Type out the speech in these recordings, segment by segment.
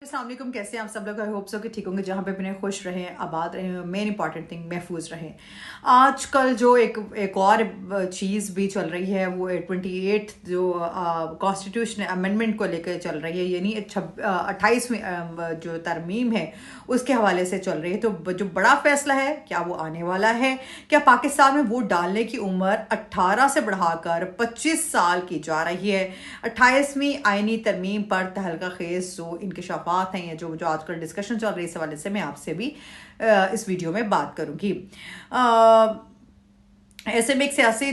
अस्सलाम वालेकुम, कैसे हैं आप सब लोग। आई होप सो कि ठीक होंगे, जहाँ पे अपने खुश रहें, आबाद रहें, मेन इंपॉर्टेंट थिंग महफूज रहें। आजकल जो एक और चीज़ भी चल रही है वो 28 जो कॉन्स्टिट्यूशन अमेंडमेंट को लेकर चल रही है, यानी 28वीं जो तरमीम है उसके हवाले से चल रही है। तो जो बड़ा फैसला है, क्या वो आने वाला है? क्या पाकिस्तान में वोट डालने की उम्र 18 से बढ़ाकर 25 साल की जा रही है? 28वीं आईनी तरमीम पर तहलका खेज जो इंकशाफात हैं या जो आजकल डिस्कशन चल रही है, इस हवाले से मैं आपसे भी इस वीडियो में बात करूंगी। ऐसे में एक सियासी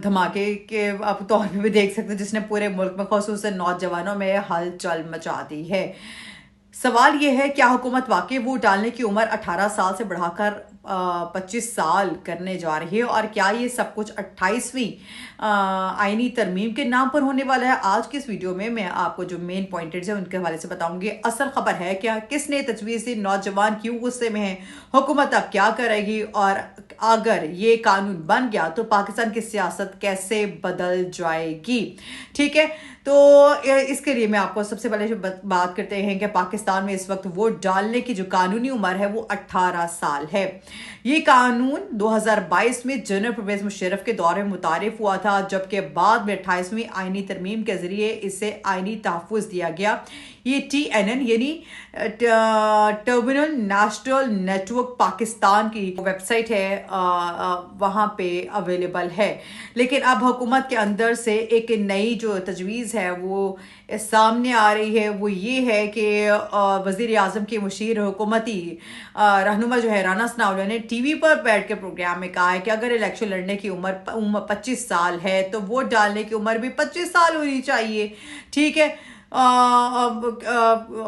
धमाके के आप तौर पे भी देख सकते हैं, जिसने पूरे मुल्क में ख़ुसूसन नौजवानों में हलचल मचा दी है। सवाल यह है, क्या हुकूमत वाकई वोट डालने की उम्र 18 साल से बढ़ाकर 25 साल करने जा रही है, और क्या ये सब कुछ 28वीं आईनी तरमीम के नाम पर होने वाला है? आज की इस वीडियो में मैं आपको जो मेन पॉइंट्स है उनके हवाले से बताऊंगी। असल खबर है क्या, किसने तजवीज़ दी, नौजवान क्यों गुस्से में है, हुकूमत अब क्या करेगी, और अगर ये कानून बन गया तो पाकिस्तान की सियासत कैसे बदल जाएगी। ठीक है, तो इसके लिए मैं आपको सबसे पहले बात करते हैं कि पाकिस्तान में इस वक्त वोट डालने की जो कानूनी उम्र है वो 18 साल है। ये कानून 2022 में जनरल परवेज मुशर्रफ के दौर में मुतारिफ हुआ था, जबकि बाद में 28वीं आईनी तरमीम के जरिए इसे आईनी तहफ़्फ़ुज़ दिया गया। ये TNN यानी टर्मिनल नेशनल नेटवर्क पाकिस्तान की वेबसाइट है, वहाँ पे अवेलेबल है। लेकिन अब हुकूमत के अंदर से एक नई जो तजवीज़ है वो सामने आ रही है, वो ये है कि वज़ीर आज़म के मुशीर हुकूमती रहनुमा जो है राना सनाउल्लाह ने टीवी पर बैठ के प्रोग्राम में कहा है कि अगर इलेक्शन लड़ने की उम्र 25 साल है तो वोट डालने की उम्र भी 25 साल होनी चाहिए। ठीक है,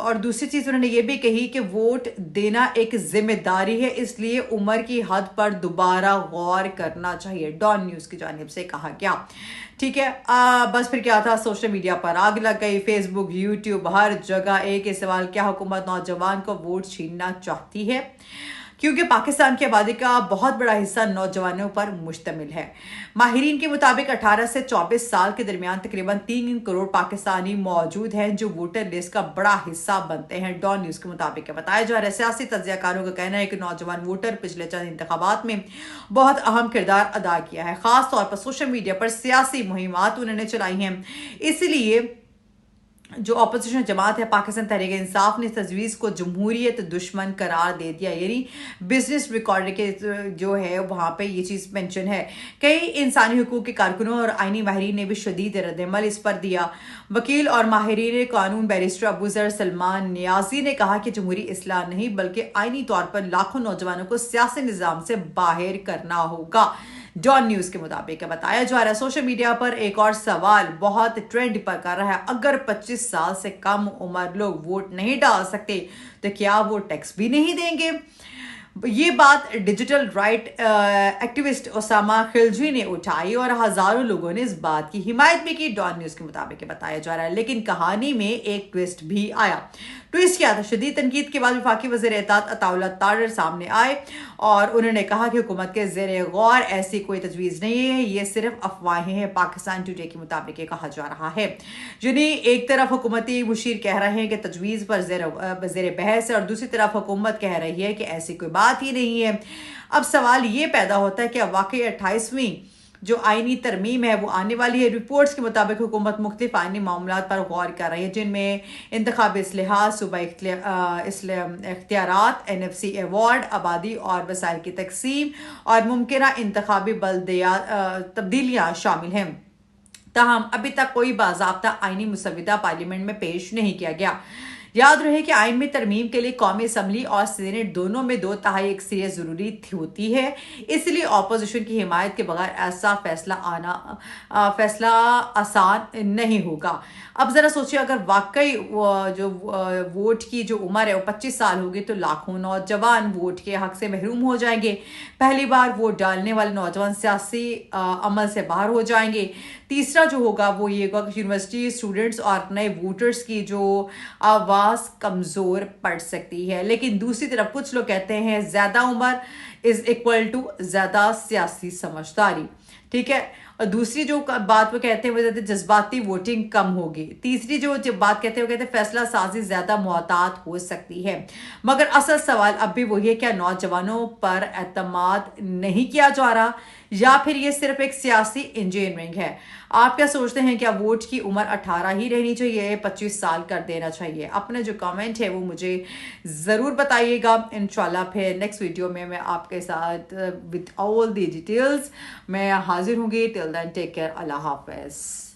और दूसरी चीज़ उन्होंने ये भी कही कि वोट देना एक जिम्मेदारी है, इसलिए उम्र की हद पर दोबारा गौर करना चाहिए, डॉन न्यूज़ की जानिब से कहा गया। ठीक है, बस फिर क्या था, सोशल मीडिया पर आग लग गई, फेसबुक, यूट्यूब, हर जगह एक ही सवाल, क्या हुकूमत नौजवान को वोट छीनना चाहती है? क्योंकि पाकिस्तान की आबादी का बहुत बड़ा हिस्सा नौजवानों पर मुश्तमिल है। माहिरीन के मुताबिक 18 से 24 साल के दरमियान तकरीबन 3 करोड़ पाकिस्तानी मौजूद हैं जो वोटर लिस्ट का बड़ा हिस्सा बनते हैं। डॉन न्यूज़ के मुताबिक बताया जा रहा है, सियासी तज्ज़ियाकारों का कहना है कि नौजवान वोटर पिछले चंद इंतखाबात में बहुत अहम किरदार अदा किया है। खास तौर पर सोशल मीडिया पर सियासी मुहिमात उन्होंने चलाई हैं, इसलिए जो अपोजिशन जमात है पाकिस्तान तहरीक इंसाफ ने तजवीज़ को जमहूरियत दुश्मन करार दे दिया, यानी बिजनेस रिकॉर्ड के जो है वहाँ पे ये चीज़ मेंशन है। कई इंसानी हुकूक के कारकुनों और आइनी माहिरीन ने भी शदीद रद्दअमल इस पर दिया। वकील और माहिरीन कानून बैरिस्टर अबू ज़र सलमान नियाजी ने कहा कि जमहूरी इस्लाह नहीं बल्कि आइनी तौर पर लाखों नौजवानों को सियासी निज़ाम से बाहर करना होगा। डॉन न्यूज़ के मुताबिक बताया जा रहा है, सोशल मीडिया पर एक और सवाल बहुत ट्रेंड पर कर रहा है, अगर 25 साल से कम उम्र लोग वोट नहीं डाल सकते तो क्या वो टैक्स भी नहीं देंगे? ये बात digital right activist Osama Khilji ने उठाई और हजारों लोगों ने इस बात की हिमायत भी की। डॉन न्यूज़ के मुताबिक बताया जा रहा है, लेकिन कहानी में एक ट्विस्ट भी आया। ट्विस्ट क्या था? शदीद तनकीद के बाद वफाकी वज़ीर एहतियात अताउल्लाह तारर सामने आए और उन्होंने कहा कि हुकूमत के ज़ेरे गौर ऐसी कोई तजवीज़ नहीं है, ये सिर्फ अफवाहें हैं। पाकिस्तान टुडे के मुताबिक कहा जा रहा है, जिन्हें एक तरफ हुकूमती मुशीर कह रहे हैं कि तजवीज़ पर ज़ेरे बहस है और दूसरी तरफ हुकूमत कह रही है कि ऐसी कोई बात ही नहीं है। अब सवाल ये पैदा होता है कि वाकई 28वीं जो आईनी तरमीम है वो आने वाली है। रिपोर्ट्स के मुताबिक हुकूमत मुख्तलिफ आईनी मामलात पर गौर कर रही है, जिनमें इंतखाबी इस्लाहात, सूबा इख्तियारात, NFC अवार्ड, आबादी और वसाइल की तकसीम और मुमकिना इंतखाबी बल्दिया तब्दीलियाँ शामिल हैं। ताहम अभी तक कोई बाज़ाब्ता आईनी मुसविदा पार्लियामेंट में पेश नहीं किया गया। याद रहे कि आइन में तरमीम के लिए कौमी असम्बली और सीनेट दोनों में 2/3 अक्सरियत ज़रूरी होती है, इसलिए अपोजिशन की हिमायत के बगैर ऐसा फैसला आसान नहीं होगा। अब ज़रा सोचिए, अगर वाकई जो वोट की जो उम्र है वो 25 साल होगी तो लाखों नौजवान वोट के हक से महरूम हो जाएंगे। पहली बार वोट डालने वाले नौजवान सियासी अमल से बाहर हो जाएंगे। तीसरा जो होगा वो ये होगा कि यूनिवर्सिटी स्टूडेंट्स और नए वोटर्स की जो आवाज़ कमज़ोर पड़ सकती है। लेकिन दूसरी तरफ कुछ लोग कहते हैं ज़्यादा उम्र इज़ इक्वल टू ज़्यादा सियासी समझदारी। ठीक है, اور دوسری جو بات وہ کہتے ہیں وہ زیادہ جذباتی ووٹنگ کم ہوگی. تیسری جو بات کہتے ہیں وہ کہتے ہیں فیصلہ سازی زیادہ محتاط ہو سکتی ہے. مگر اصل سوال اب بھی وہی ہے، کیا نوجوانوں پر اعتماد نہیں کیا جا رہا یا پھر یہ صرف ایک سیاسی انجینئرنگ ہے؟ آپ کیا سوچتے ہیں، کیا ووٹ کی عمر 18 ہی رہنی چاہیے، 25 سال کر دینا چاہیے؟ اپنے جو کامنٹ ہے وہ مجھے ضرور بتائیے گا. انشاءاللہ پھر نیکسٹ ویڈیو میں آپ کے ساتھ with all the details میں حاضر ہوں گی. ٹل دین ٹیک کیئر. اللہ حافظ.